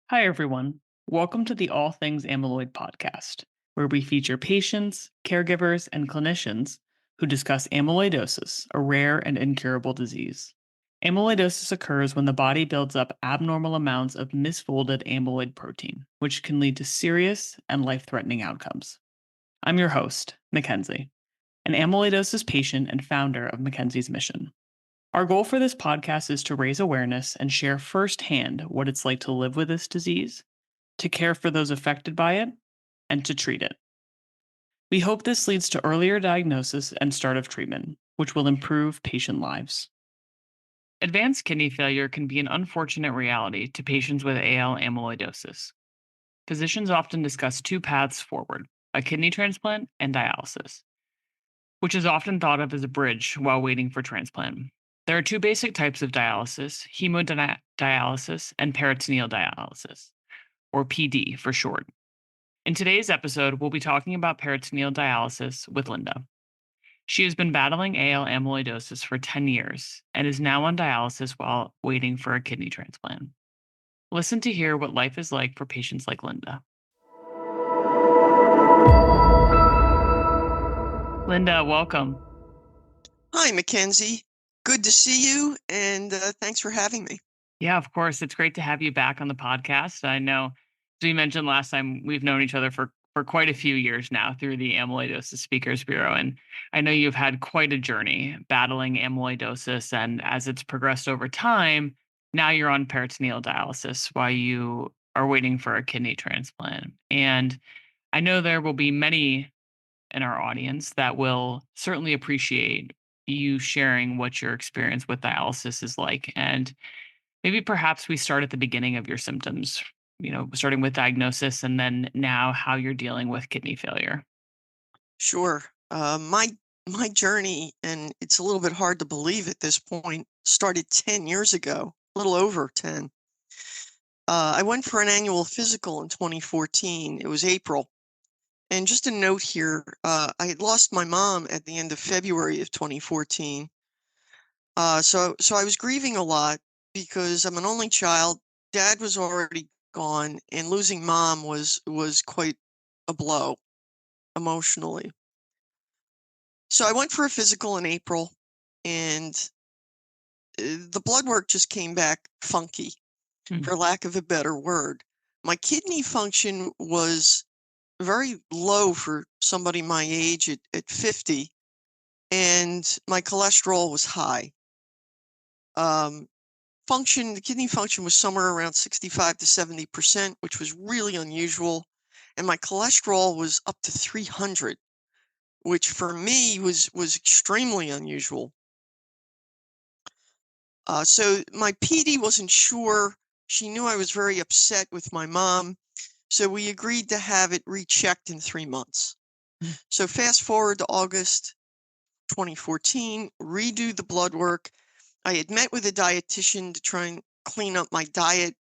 Hi, everyone. Welcome to the All Things Amyloid podcast, where we feature patients, caregivers, and clinicians who discuss amyloidosis, a rare and incurable disease. Amyloidosis occurs when the body builds up abnormal amounts of misfolded amyloid protein, which can lead to serious and life threatening outcomes. I'm your host, Mackenzie, an amyloidosis patient and founder of Mackenzie's Mission. Our goal for this podcast is to raise awareness and share firsthand what it's like to live with this disease, to care for those affected by it, and to treat it. We hope this leads to earlier diagnosis and start of treatment, which will improve patient lives. Advanced kidney failure can be an unfortunate reality to patients with AL amyloidosis. Physicians often discuss two paths forward: a kidney transplant and dialysis, which is often thought of as a bridge while waiting for transplant. There are two basic types of dialysis: hemodialysis and peritoneal dialysis, or PD for short. In today's episode, we'll be talking about peritoneal dialysis with Linda. She has been battling AL amyloidosis for 10 years and is now on dialysis while waiting for a kidney transplant. Listen to hear what life is like for patients like Linda. Linda, welcome. Hi, Mackenzie. Good to see you, and thanks for having me. Yeah, of course. It's great to have you back on the podcast. I know, as we mentioned last time, we've known each other for quite a few years now through the Amyloidosis Speakers Bureau. And I know you've had quite a journey battling amyloidosis. And as it's progressed over time, now you're on peritoneal dialysis while you are waiting for a kidney transplant. And I know there will be many in our audience that will certainly appreciate you sharing what your experience with dialysis is like. And maybe perhaps we start at the beginning of your symptoms, starting with diagnosis and then now how you're dealing with kidney failure. Sure. My journey, and it's a little bit hard to believe at this point, started 10 years ago, a little over 10. I went for an annual physical in 2014. It was April. And just a note here, I had lost my mom at the end of February of 2014. So I was grieving a lot because I'm an only child. Dad was already gone, and losing mom was quite a blow emotionally. So I went for a physical in April, and the blood work just came back funky, for lack of a better word. My kidney function was very low for somebody my age at 50, and my cholesterol was high. The kidney function was somewhere around 65 to 70%, which was really unusual. And my cholesterol was up to 300, which for me was extremely unusual. So my PD wasn't sure. She knew I was very upset with my mom. So we agreed to have it rechecked in 3 months. So fast forward to August 2014, redo the blood work. I had met with a dietitian to try and clean up my diet.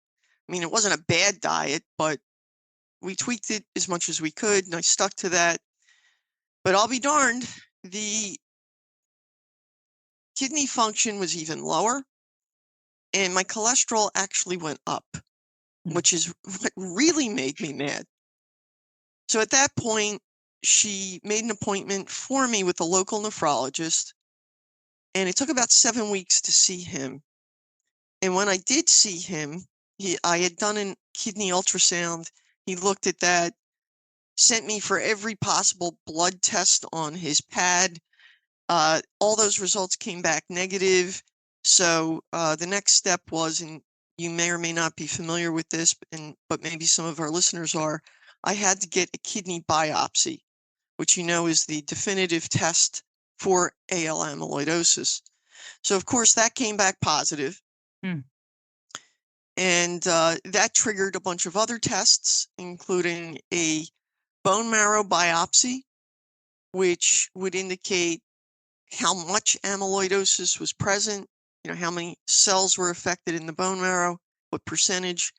I mean, it wasn't a bad diet, but we tweaked it as much as we could, and I stuck to that. But I'll be darned, the kidney function was even lower, and my cholesterol actually went up, which is what really made me mad. So at that point, she made an appointment for me with a local nephrologist, and it took about 7 weeks to see him. And when I did see him, I had done a kidney ultrasound. He looked at that, sent me for every possible blood test on his pad. All those results came back negative. So the next step was, and you may or may not be familiar with this, but maybe some of our listeners are, I had to get a kidney biopsy, which is the definitive test for AL amyloidosis. So of course that came back positive. And that triggered a bunch of other tests, including a bone marrow biopsy, which would indicate how much amyloidosis was present, how many cells were affected in the bone marrow, what percentage,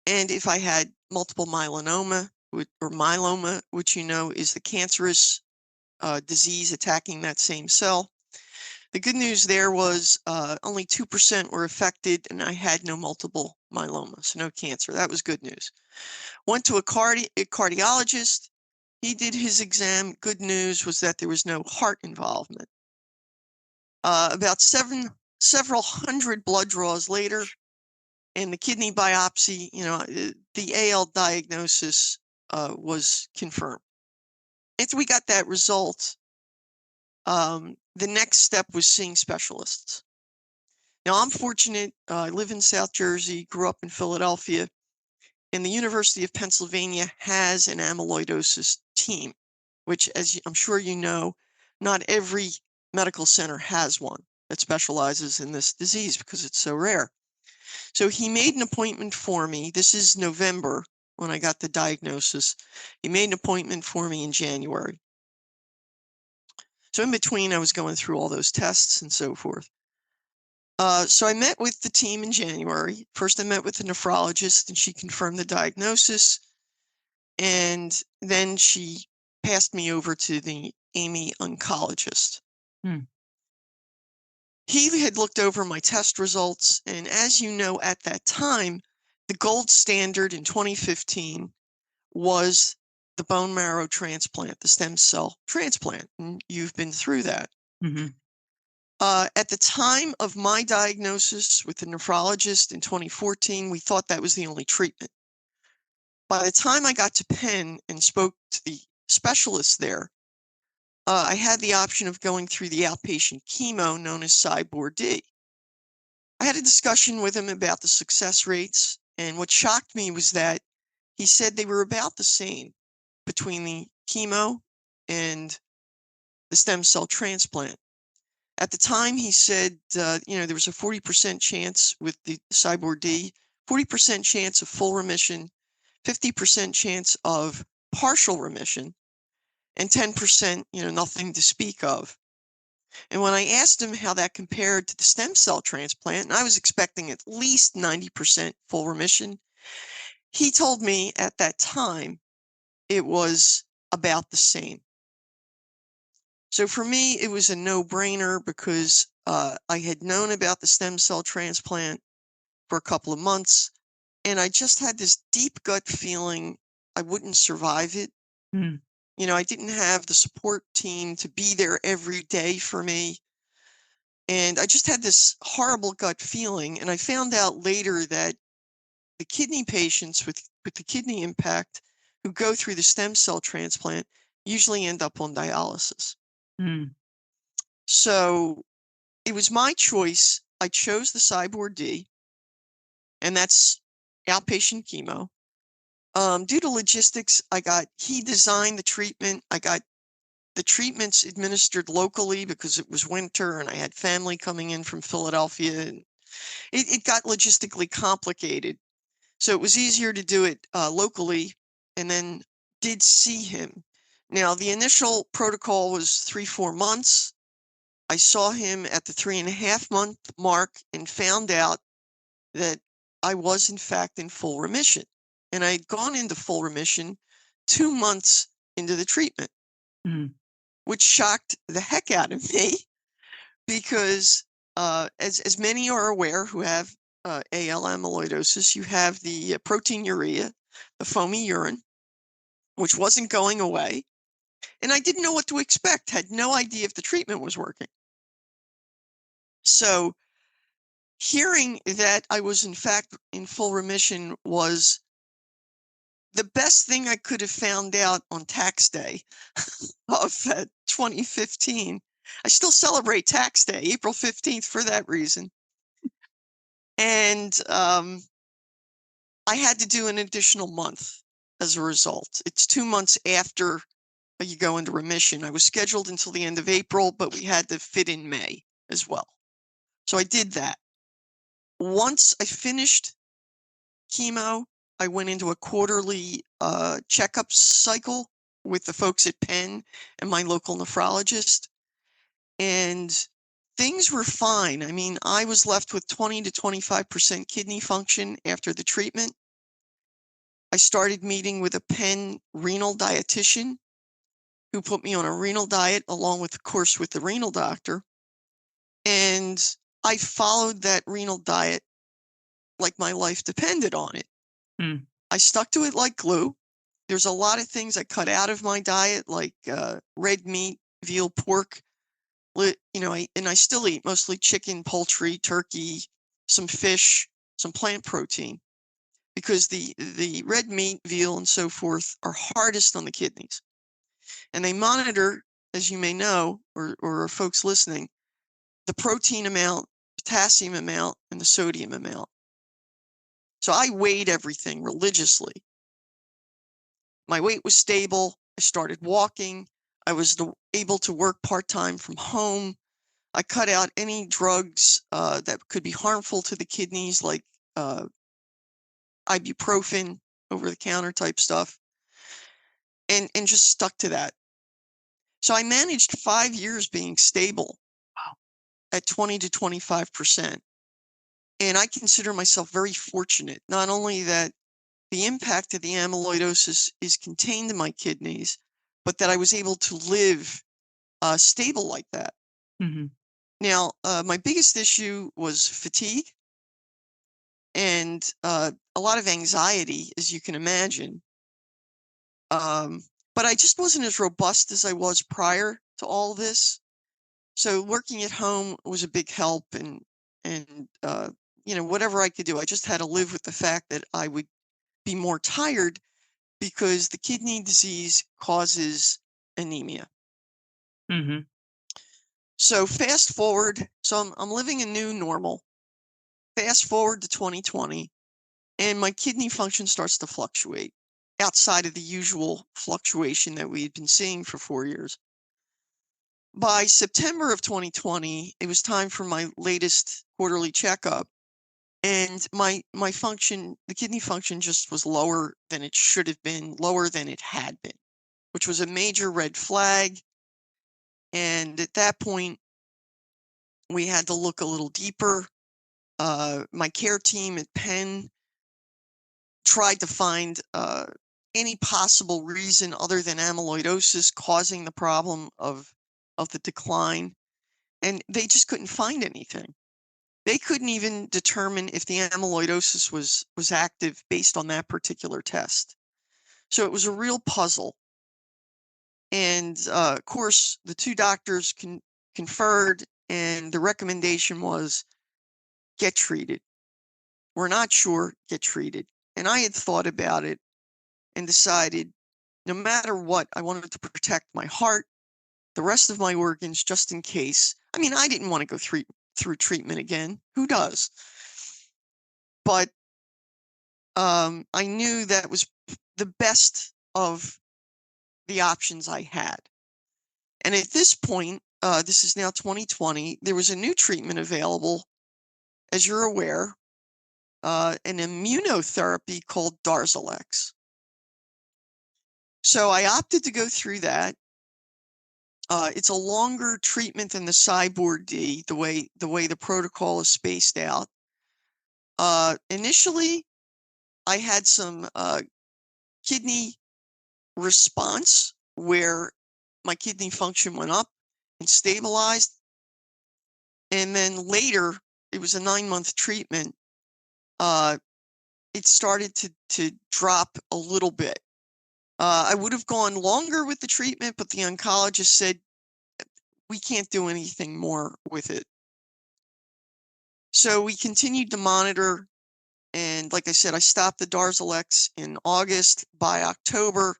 and if I had multiple myeloma, or myeloma, which is the cancerous disease attacking that same cell. The good news there was only 2% were affected, and I had no multiple myeloma, so no cancer. That was good news. Went to a cardiologist. He did his exam. Good news was that there was no heart involvement. About several hundred blood draws later, and the kidney biopsy, the AL diagnosis was confirmed. After we got that result, the next step was seeing specialists. Now, I'm fortunate. I live in South Jersey, grew up in Philadelphia, and the University of Pennsylvania has an amyloidosis team, which, as I'm sure you know, not every medical center has one that specializes in this disease because it's so rare. So he made an appointment for me. This is November when I got the diagnosis. He made an appointment for me in January. So in between, I was going through all those tests and so forth. So I met with the team in January. First, I met with the nephrologist, and she confirmed the diagnosis. And then she passed me over to the Amy oncologist. He had looked over my test results, and as you know, at that time, the gold standard in 2015 was the bone marrow transplant, the stem cell transplant, and you've been through that. At the time of my diagnosis with the nephrologist in 2014, we thought that was the only treatment. By the time I got to Penn and spoke to the specialist there, I had the option of going through the outpatient chemo known as Cyborg-D. I had a discussion with him about the success rates, and what shocked me was that he said they were about the same between the chemo and the stem cell transplant. At the time, he said, there was a 40% chance with the Cyborg-D, 40% chance of full remission, 50% chance of partial remission, and 10%, nothing to speak of. And when I asked him how that compared to the stem cell transplant, and I was expecting at least 90% full remission, he told me at that time it was about the same. So for me, it was a no-brainer because I had known about the stem cell transplant for a couple of months, and I just had this deep gut feeling I wouldn't survive it. I didn't have the support team to be there every day for me. And I just had this horrible gut feeling. And I found out later that the kidney patients with the kidney impact who go through the stem cell transplant usually end up on dialysis. So it was my choice. I chose the Cyborg-D, and that's outpatient chemo. Due to logistics, he designed the treatment. I got the treatments administered locally because it was winter and I had family coming in from Philadelphia. And it got logistically complicated. So it was easier to do it locally, and then did see him. Now, the initial protocol was 3-4 months. I saw him at the 3.5-month mark and found out that I was, in fact, in full remission. And I had gone into full remission 2 months into the treatment, which shocked the heck out of me because, as many are aware who have AL amyloidosis, you have the proteinuria, the foamy urine, which wasn't going away. And I didn't know what to expect, had no idea if the treatment was working. So hearing that I was, in fact, in full remission was the best thing I could have found out on tax day of 2015. I still celebrate tax day, April 15th, for that reason. And I had to do an additional month as a result. It's 2 months after you go into remission. I was scheduled until the end of April, but we had to fit in May as well. So I did that. Once I finished chemo, I went into a quarterly checkup cycle with the folks at Penn and my local nephrologist. And things were fine. I mean, I was left with 20 to 25% kidney function after the treatment. I started meeting with a Penn renal dietitian who put me on a renal diet along with the course with the renal doctor. And I followed that renal diet like my life depended on it. Mm. I stuck to it like glue. There's a lot of things I cut out of my diet, like red meat, veal, pork. I still eat mostly chicken, poultry, turkey, some fish, some plant protein, because the red meat, veal, and so forth are hardest on the kidneys. And they monitor, as you may know, or folks listening, the protein amount, potassium amount, and the sodium amount. So I weighed everything religiously. My weight was stable. I started walking. I was able to work part-time from home. I cut out any drugs that could be harmful to the kidneys, like ibuprofen, over-the-counter type stuff, and just stuck to that. So I managed 5 years being stable at 20 to 25%. And I consider myself very fortunate, not only that the impact of the amyloidosis is contained in my kidneys, but that I was able to live stable like that. Mm-hmm. Now, my biggest issue was fatigue and a lot of anxiety, as you can imagine. But I just wasn't as robust as I was prior to all this. So working at home was a big help, and whatever I could do, I just had to live with the fact that I would be more tired because the kidney disease causes anemia. Mm-hmm. So fast forward, so I'm living a new normal. Fast forward to 2020, and my kidney function starts to fluctuate outside of the usual fluctuation that we had been seeing for 4 years. By September of 2020, it was time for my latest quarterly checkup, and my function, the kidney function, just was lower than it should have been, lower than it had been, which was a major red flag. And at that point, we had to look a little deeper. My care team at Penn tried to find any possible reason other than amyloidosis causing the problem of the decline, and they just couldn't find anything. They couldn't even determine if the amyloidosis was active based on that particular test. So it was a real puzzle. And of course, the two doctors conferred, and the recommendation was get treated. We're not sure, get treated. And I had thought about it and decided no matter what, I wanted to protect my heart, the rest of my organs, just in case. I mean, I didn't want to go through treatment again. Who does? But I knew that was the best of the options I had. And at this point, this is now 2020, there was a new treatment available, as you're aware, an immunotherapy called Darzalex. So I opted to go through that. It's a longer treatment than the Cyborg D, the way the protocol is spaced out. Initially, I had some kidney response where my kidney function went up and stabilized. And then later, it was a 9-month treatment. It started to drop a little bit. I would have gone longer with the treatment, but the oncologist said, we can't do anything more with it. So we continued to monitor. And like I said, I stopped the Darzalex in August. By October,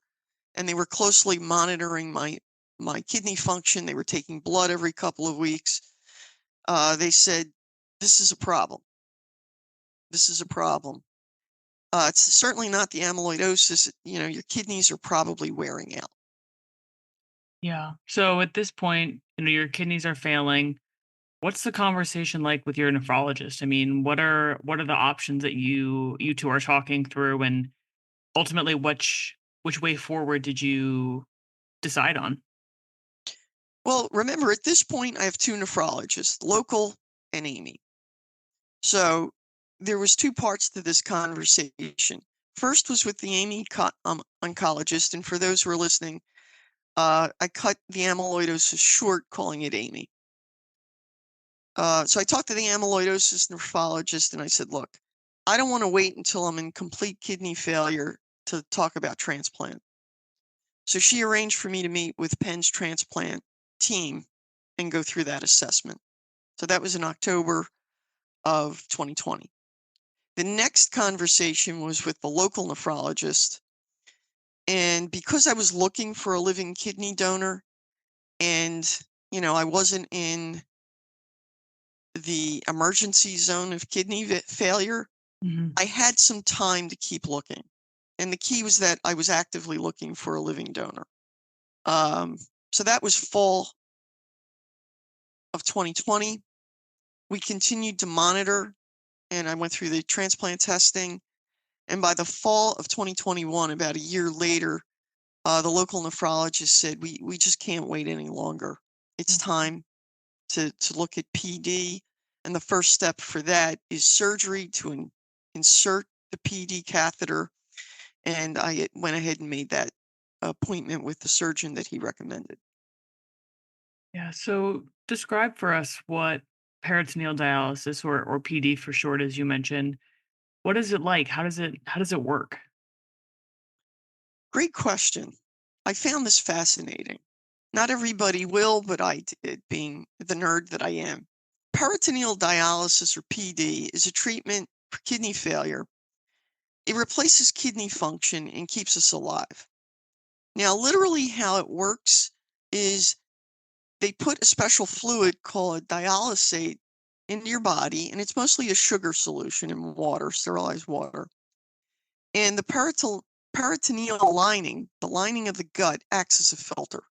and they were closely monitoring my kidney function. They were taking blood every couple of weeks. They said, this is a problem. This is a problem. It's certainly not the amyloidosis. Your kidneys are probably wearing out. Yeah. So at this point, your kidneys are failing. What's the conversation like with your nephrologist? I mean, what are the options that you two are talking through, and ultimately which way forward did you decide on? Well, remember, at this point, I have two nephrologists, local and Amy. So there was two parts to this conversation. First was with the Amy oncologist, and for those who are listening, I cut the amyloidosis short, calling it Amy. So I talked to the amyloidosis nephrologist and I said, look, I don't want to wait until I'm in complete kidney failure to talk about transplant. So she arranged for me to meet with Penn's transplant team and go through that assessment. So that was in October of 2020. The next conversation was with the local nephrologist. And because I was looking for a living kidney donor and, I wasn't in the emergency zone of kidney failure, Mhm. I had some time to keep looking. And the key was that I was actively looking for a living donor. So that was fall of 2020. We continued to monitor, and I went through the transplant testing. And by the fall of 2021, about a year later, the local nephrologist said, we just can't wait any longer. It's time to look at PD. And the first step for that is surgery to insert the PD catheter. And I went ahead and made that appointment with the surgeon that he recommended. Yeah. So describe for us what peritoneal dialysis or PD for short, as you mentioned. What is it like? How does it work? Great question. I found this fascinating. Not everybody will, but I did, being the nerd that I am. Peritoneal dialysis, or PD, is a treatment for kidney failure. It replaces kidney function and keeps us alive. Now, literally, how it works is they put a special fluid called dialysate into your body, and it's mostly a sugar solution in water, sterilized water. And the peritoneal lining, the lining of the gut, acts as a filter.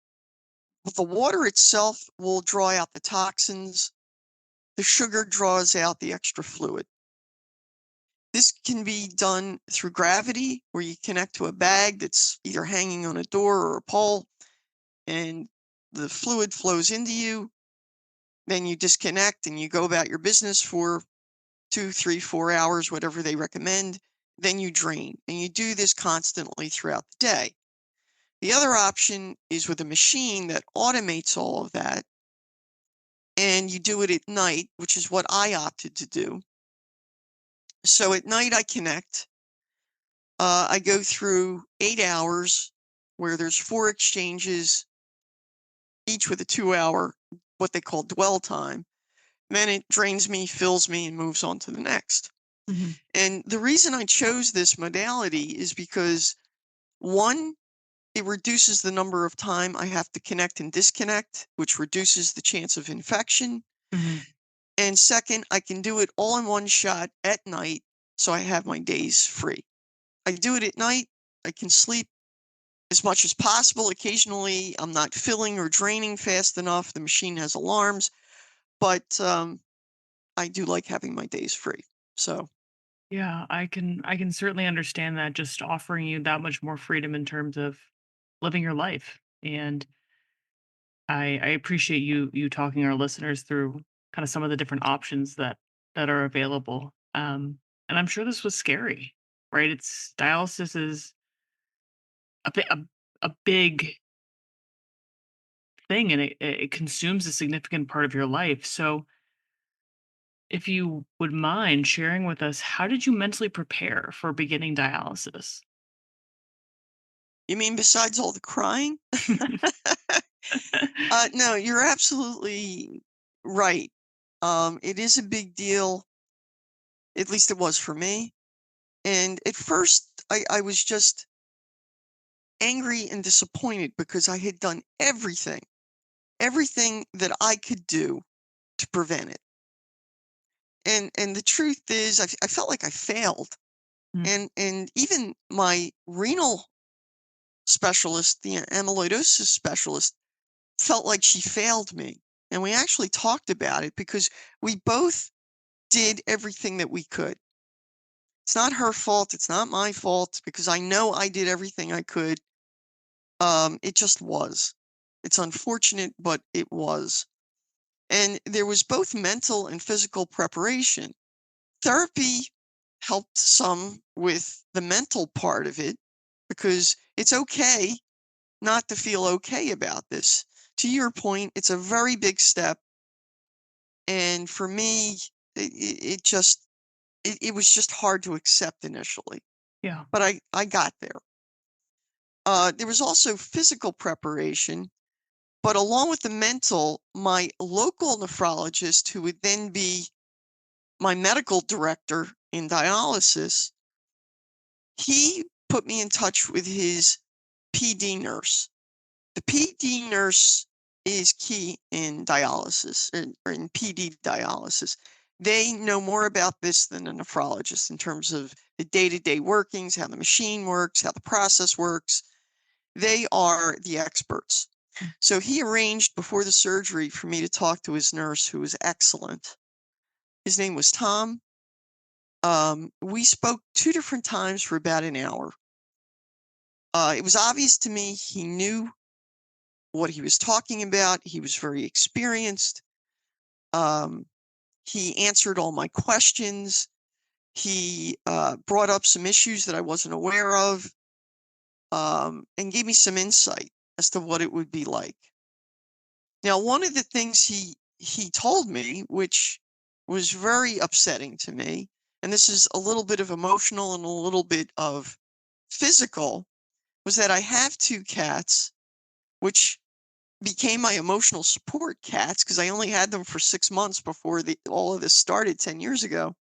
But the water itself will draw out the toxins. The sugar draws out the extra fluid. This can be done through gravity, where you connect to a bag that's either hanging on a door or a pole, and the fluid flows into you. Then you disconnect and you go about your business for 2, 3, 4 hours, whatever they recommend. Then you drain, and you do this constantly throughout the day. The other option is with a machine that automates all of that, and you do it at night, which is what I opted to do. So at night I connect. I go through 8 hours where there's 4 exchanges, each with a 2-hour, what they call dwell time. Then it drains me, fills me, and moves on to the next. Mhm. And the reason I chose this modality is because, one, it reduces the number of time I have to connect and disconnect, which reduces the chance of infection. Mhm. And second, I can do it all in one shot at night, so I have my days free. I do it at night. I can sleep as much as possible. Occasionally, I'm not filling or draining fast enough. The machine has alarms, but I do like having my days free. So, Yeah, I can certainly understand that, just offering you that much more freedom in terms of living your life. And I appreciate you talking our listeners through kind of some of the different options that are available. And I'm sure this was scary, right? It's dialysis is a big thing, and it consumes a significant part of your life. So if you would mind sharing with us, how did you mentally prepare for beginning dialysis? you mean besides all the crying? No, you're absolutely right. It is a big deal. At least it was for me. And at first, I was just angry and disappointed because I had done everything that I could do to prevent it. And the truth is, I felt like I failed. Mm. And even my renal specialist, the amyloidosis specialist, felt like she failed me. And we actually talked about it because we both did everything that we could. It's not her fault. It's not my fault because I know I did everything I could. It just was. It's unfortunate, but it was. And there was both mental and physical preparation. Therapy helped some with the mental part of it because it's okay not to feel okay about this. To your point, it's a very big step. And for me, it was just hard to accept initially, Yeah. but I got there. There was also physical preparation, but along with the mental, my local nephrologist, who would then be my medical director in dialysis, he put me in touch with his PD nurse. The PD nurse is key in dialysis or in PD dialysis. They know more about this than a nephrologist in terms of the day-to-day workings, how the machine works, how the process works. They are the experts. So he arranged before the surgery for me to talk to his nurse, who was excellent. His name was Tom. We spoke 2 different times for about an hour. It was obvious to me he knew what he was talking about. He was very experienced. Um, he answered all my questions. He brought up some issues that I wasn't aware of, and gave me some insight as to what it would be like. Now, one of the things he told me, which was very upsetting to me, and this is a little bit of emotional and a little bit of physical, was that I have 2 cats, which became my emotional support cats because I only had them for 6 months before all of this started 10 years ago.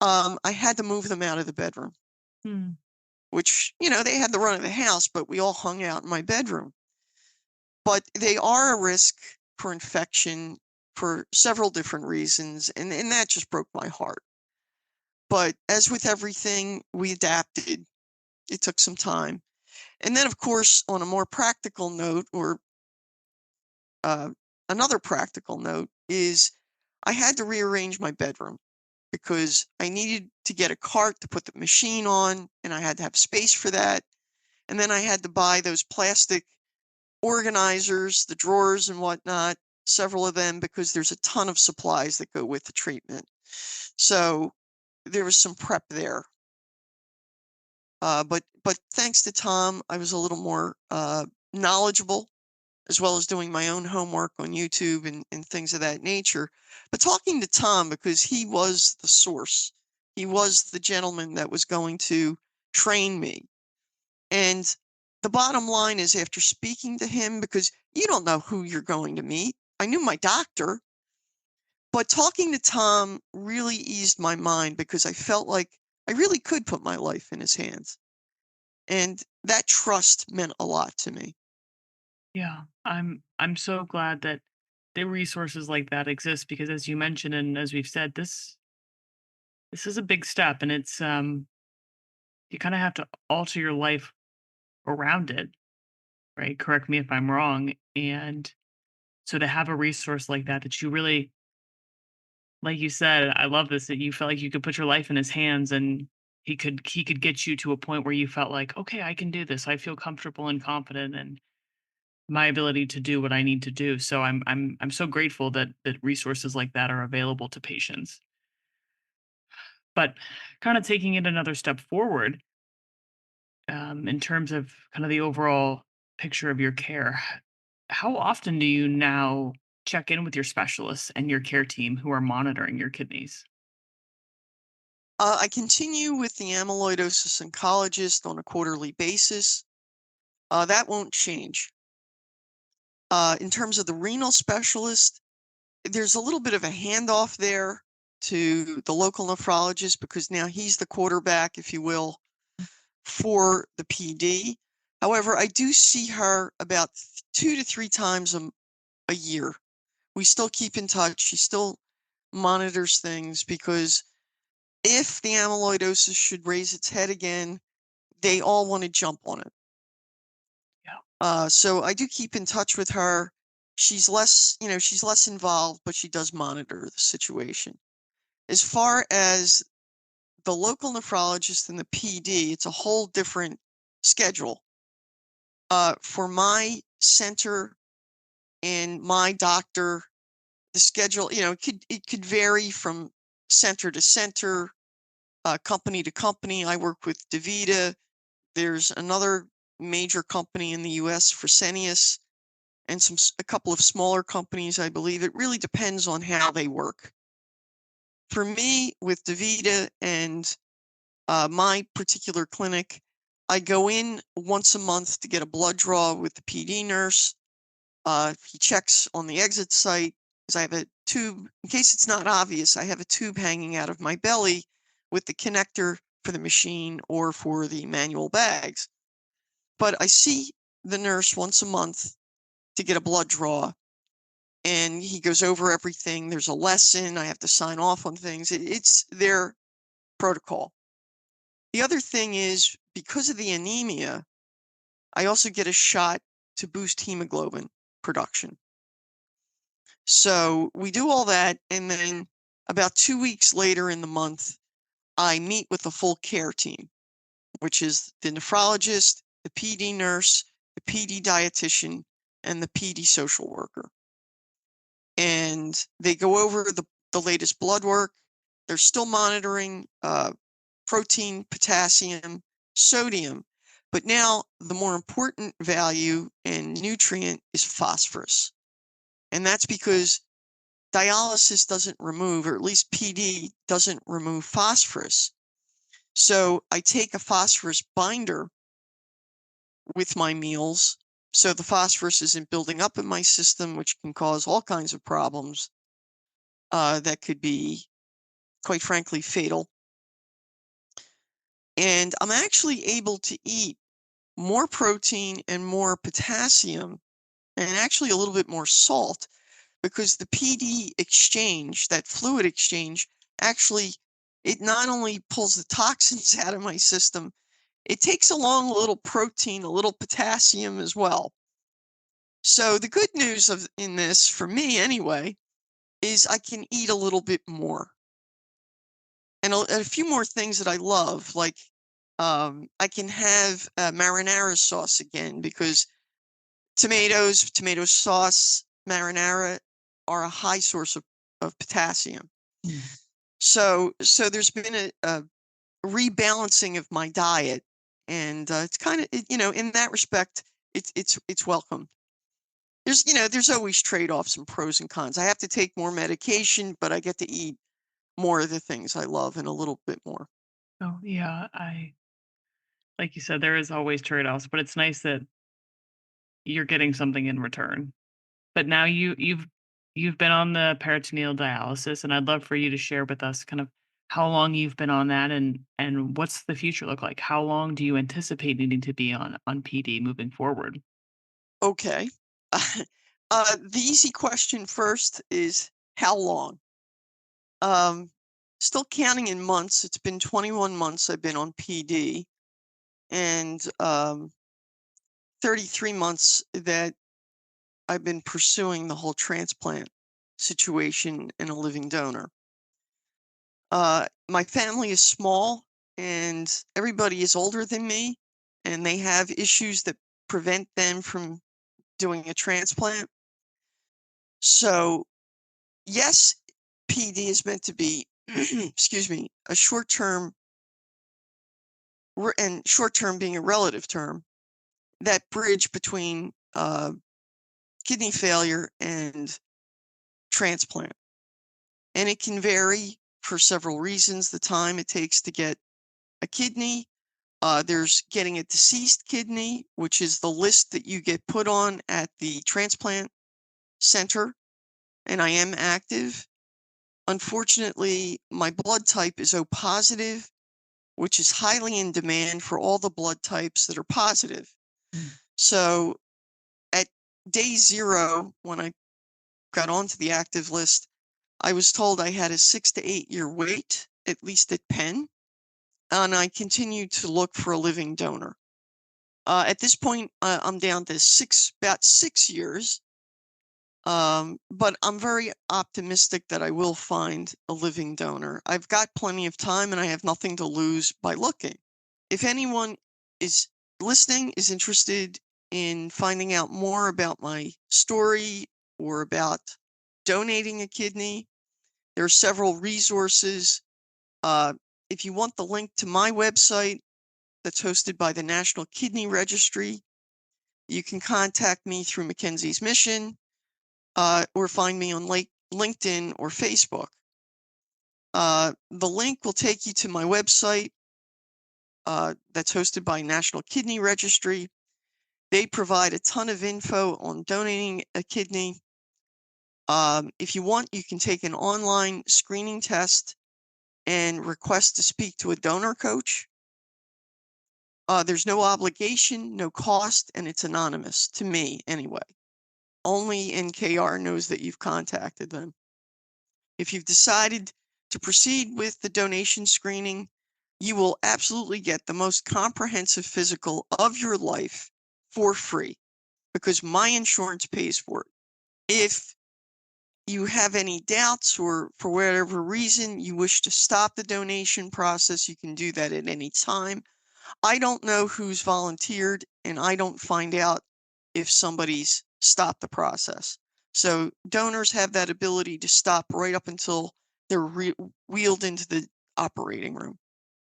I had to move them out of the bedroom, Hmm. which, they had the run of the house, but we all hung out in my bedroom. But they are a risk for infection for several different reasons, and that just broke my heart. But as with everything, we adapted. It took some time. And then, of course, on a more practical note, or uh, another practical note, is I had to rearrange my bedroom because I needed to get a cart to put the machine on, and I had to have space for that. And then I had to buy those plastic organizers, the drawers and whatnot, several of them, because there's a ton of supplies that go with the treatment. So there was some prep there. But thanks to Tom, I was a little more knowledgeable, as well as doing my own homework on YouTube and things of that nature. But talking to Tom, because he was the source, he was the gentleman that was going to train me. And the bottom line is, after speaking to him, because you don't know who you're going to meet, I knew my doctor, but talking to Tom really eased my mind because I felt like I really could put my life in his hands. And that trust meant a lot to me. Yeah. I'm so glad that the resources like that exist because as you mentioned and as we've said, this is a big step and it's you kind of have to alter your life around it, right? Correct me if I'm wrong. And so to have a resource like that that you really like you said, I love this that you felt like you could put your life in his hands and he could get you to a point where you felt like, okay, I can do this. I feel comfortable and confident and my ability to do what I need to do. So I'm so grateful that resources like that are available to patients. But kind of taking it another step forward, in terms of kind of the overall picture of your care, how often do you now check in with your specialists and your care team who are monitoring your kidneys? I continue with the amyloidosis oncologist on a quarterly basis. That won't change. In terms of the renal specialist, there's a little bit of a handoff there to the local nephrologist because now he's the quarterback, if you will, for the PD. However, I do see her about 2 to 3 times a year. We still keep in touch. She still monitors things because if the amyloidosis should raise its head again, they all want to jump on it. Yeah. So I do keep in touch with her. She's less involved, but she does monitor the situation. As far as the local nephrologist and the PD, it's a whole different schedule. For my center and my doctor, the schedule, it could vary from center to center, company to company. I work with DaVita. There's another major company in the U.S., Fresenius, and a couple of smaller companies, I believe. It really depends on how they work. For me, with DaVita and my particular clinic, I go in once a month to get a blood draw with the PD nurse. He checks on the exit site because I have a tube. In case it's not obvious, I have a tube hanging out of my belly with the connector for the machine or for the manual bags. But I see the nurse once a month to get a blood draw, and he goes over everything. There's a lesson. I have to sign off on things. It's their protocol. The other thing is, because of the anemia, I also get a shot to boost hemoglobin production. So we do all that, and then about 2 weeks later in the month, I meet with the full care team, which is the nephrologist, the PD nurse, the PD dietitian, and the PD social worker. And they go over the latest blood work. They're still monitoring protein, potassium, sodium, but now the more important value and nutrient is phosphorus. And that's because dialysis doesn't remove, or at least PD doesn't remove phosphorus. So I take a phosphorus binder with my meals, so the phosphorus isn't building up in my system, which can cause all kinds of problems that could be, quite frankly, fatal. And I'm actually able to eat more protein and more potassium, and actually a little bit more salt, because the PD exchange, that fluid exchange, actually, it not only pulls the toxins out of my system, it takes along a little protein, a little potassium as well. So the good news in this, for me anyway, is I can eat a little bit more. And a few more things that I love, like I can have marinara sauce again, because tomato sauce, marinara are a high source of potassium. So there's been a rebalancing of my diet, and it's kind of, in that respect, it's welcome. There's always trade-offs and pros and cons. I have to take more medication, but I get to eat more of the things I love and a little bit more. Oh, yeah, like you said, there is always trade-offs, but it's nice that you're getting something in return. But now you've been on the peritoneal dialysis, and I'd love for you to share with us kind of how long you've been on that, and what's the future look like? How long do you anticipate needing to be on PD moving forward? Okay. The easy question first is how long? Um, Still counting in months. It's been 21 months I've been on PD, and 33 months that I've been pursuing the whole transplant situation and a living donor. My family is small, and everybody is older than me, and they have issues that prevent them from doing a transplant. So, yes, PD is meant to be, excuse me, a short-term, and short-term being a relative term, that bridge between kidney failure and transplant. And it can vary for several reasons. The time it takes to get a kidney, there's getting a deceased kidney, which is the list that you get put on at the transplant center, and I am active. Unfortunately, my blood type is O positive, which is highly in demand for all the blood types that are positive. So at day 0, when I got onto the active list, I was told I had a 6 to 8 year wait, at least at Penn, and I continued to look for a living donor. At this point, I'm down to about 6 years, but I'm very optimistic that I will find a living donor. I've got plenty of time, and I have nothing to lose by looking. If anyone is listening, is interested in finding out more about my story or about donating a kidney, there are several resources. If you want the link to my website that's hosted by the National Kidney Registry, You can contact me through Mackenzie's Mission, or find me on LinkedIn or Facebook. The link will take you to my website that's hosted by National Kidney Registry. They provide a ton of info on donating a kidney. If you want, you can take an online screening test and request to speak to a donor coach. There's no obligation, no cost, and it's anonymous to me anyway. Only NKR knows that you've contacted them. If you've decided to proceed with the donation screening, you will absolutely get the most comprehensive physical of your life for free because my insurance pays for it. If you have any doubts or for whatever reason you wish to stop the donation process, you can do that at any time. I don't know who's volunteered, and I don't find out if somebody's stopped the process. So donors have that ability to stop right up until they're wheeled into the operating room.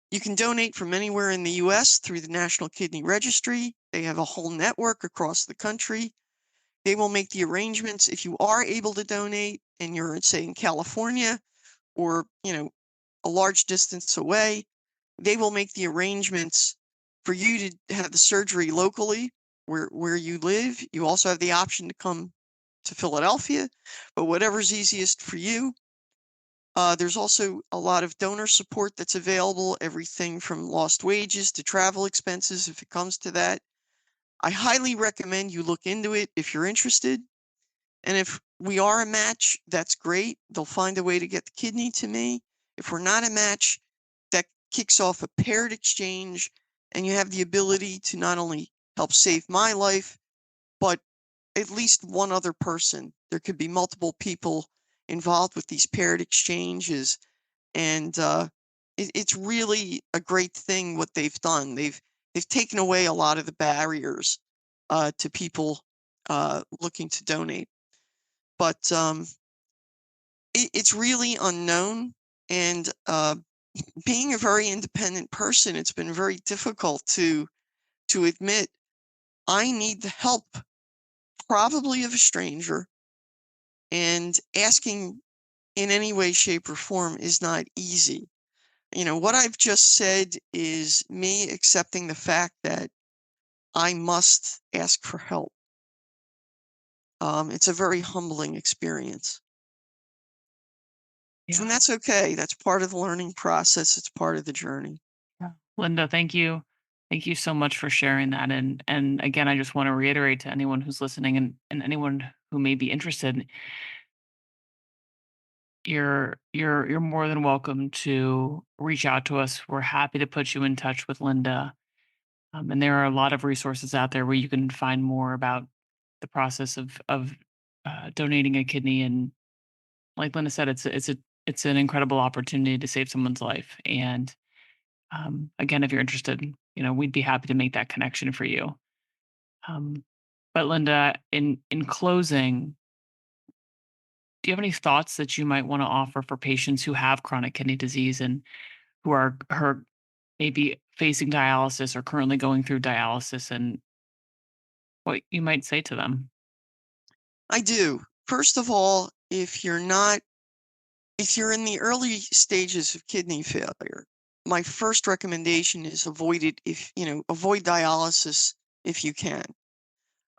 You can donate from anywhere in the U.S. through the National Kidney Registry. They have a whole network across the country. They will make the arrangements if you are able to donate and you're, say, in California or, a large distance away. They will make the arrangements for you to have the surgery locally where you live. You also have the option to come to Philadelphia, but whatever's easiest for you. There's also a lot of donor support that's available, everything from lost wages to travel expenses if it comes to that. I highly recommend you look into it if you're interested. And if we are a match, that's great. They'll find a way to get the kidney to me. If we're not a match, that kicks off a paired exchange, and you have the ability to not only help save my life, but at least one other person. There could be multiple people involved with these paired exchanges, and it's really a great thing what they've done. They've taken away a lot of the barriers to people looking to donate. But it's really unknown, and being a very independent person, it's been very difficult to admit I need the help, probably of a stranger, and asking in any way, shape, or form is not easy. What I've just said is me accepting the fact that I must ask for help. It's a very humbling experience. Yeah. And that's okay. That's part of the learning process. It's part of the journey. Yeah. Linda, thank you. Thank you so much for sharing that. And again, I just want to reiterate to anyone who's listening and anyone who may be interested, you're more than welcome to reach out to us. We're happy to put you in touch with Linda. And there are a lot of resources out there where you can find more about the process of donating a kidney. And like Linda said, it's an incredible opportunity to save someone's life. And again, if you're interested, we'd be happy to make that connection for you. But Linda, in closing, do you have any thoughts that you might want to offer for patients who have chronic kidney disease and who are maybe facing dialysis or currently going through dialysis, and what you might say to them? I do. First of all, if you're in the early stages of kidney failure, my first recommendation is avoid dialysis if you can.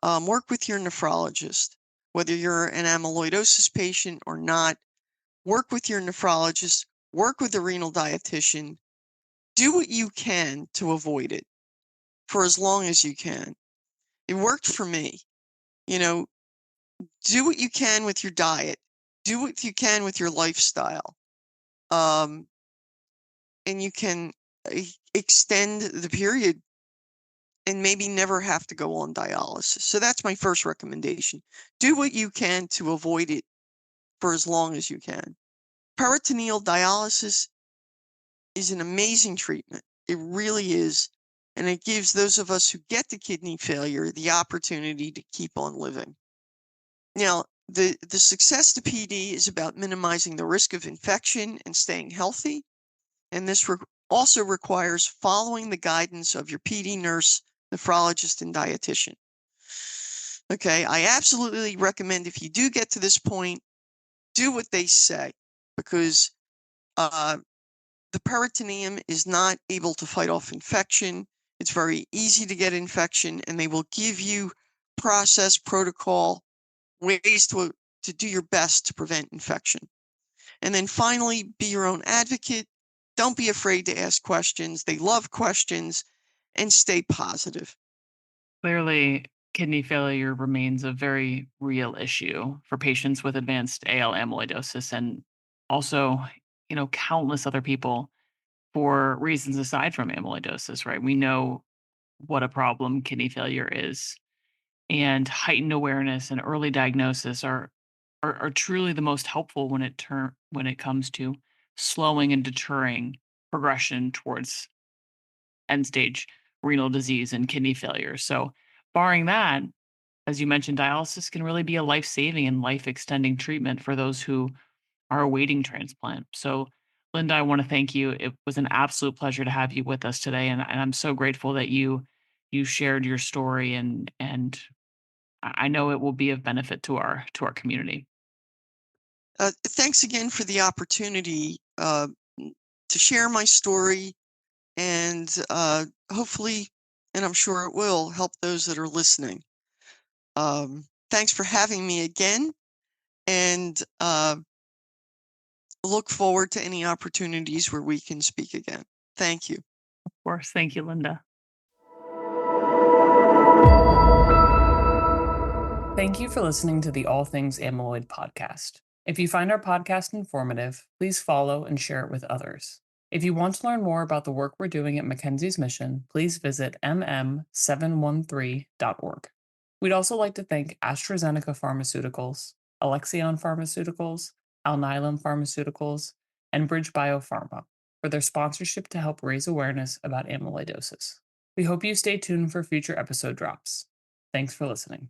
Work with your nephrologist, whether you're an amyloidosis patient or not. Work with your nephrologist, work with a renal dietitian. Do what you can to avoid it for as long as you can. It worked for me. Do what you can with your diet. Do what you can with your lifestyle. And you can extend the period and maybe never have to go on dialysis. So that's my first recommendation. Do what you can to avoid it for as long as you can. Peritoneal dialysis is an amazing treatment. It really is. And it gives those of us who get the kidney failure the opportunity to keep on living. Now, the success to PD is about minimizing the risk of infection and staying healthy. And this also requires following the guidance of your PD nurse, nephrologist, and dietitian. Okay, I absolutely recommend if you do get to this point, do what they say, because uh, the peritoneum is not able to fight off infection. It's very easy to get infection, and they will give you process, protocol, ways to do your best to prevent infection. And then finally, be your own advocate. Don't be afraid to ask questions. They love questions, and stay positive. Clearly, kidney failure remains a very real issue for patients with advanced AL amyloidosis and also, countless other people for reasons aside from amyloidosis, right? We know what a problem kidney failure is, and heightened awareness and early diagnosis are truly the most helpful when it comes to slowing and deterring progression towards end stage renal disease and kidney failure. So, barring that, as you mentioned, dialysis can really be a life saving and life extending treatment for those who are awaiting transplant. So, Linda, I want to thank you. It was an absolute pleasure to have you with us today, and I'm so grateful that you shared your story, and I know it will be of benefit to our community. Thanks again for the opportunity to share my story, and hopefully, and I'm sure it will, help those that are listening. Thanks for having me again, and look forward to any opportunities where we can speak again. Thank you. Of course, thank you, Linda. Thank you for listening to the All Things Amyloid podcast. If you find our podcast informative, please follow and share it with others. If you want to learn more about the work we're doing at Mackenzie's Mission, please visit mm713.org. We'd also like to thank AstraZeneca Pharmaceuticals, Alexion Pharmaceuticals, Alnylam Pharmaceuticals, and Bridge Biopharma for their sponsorship to help raise awareness about amyloidosis. We hope you stay tuned for future episode drops. Thanks for listening.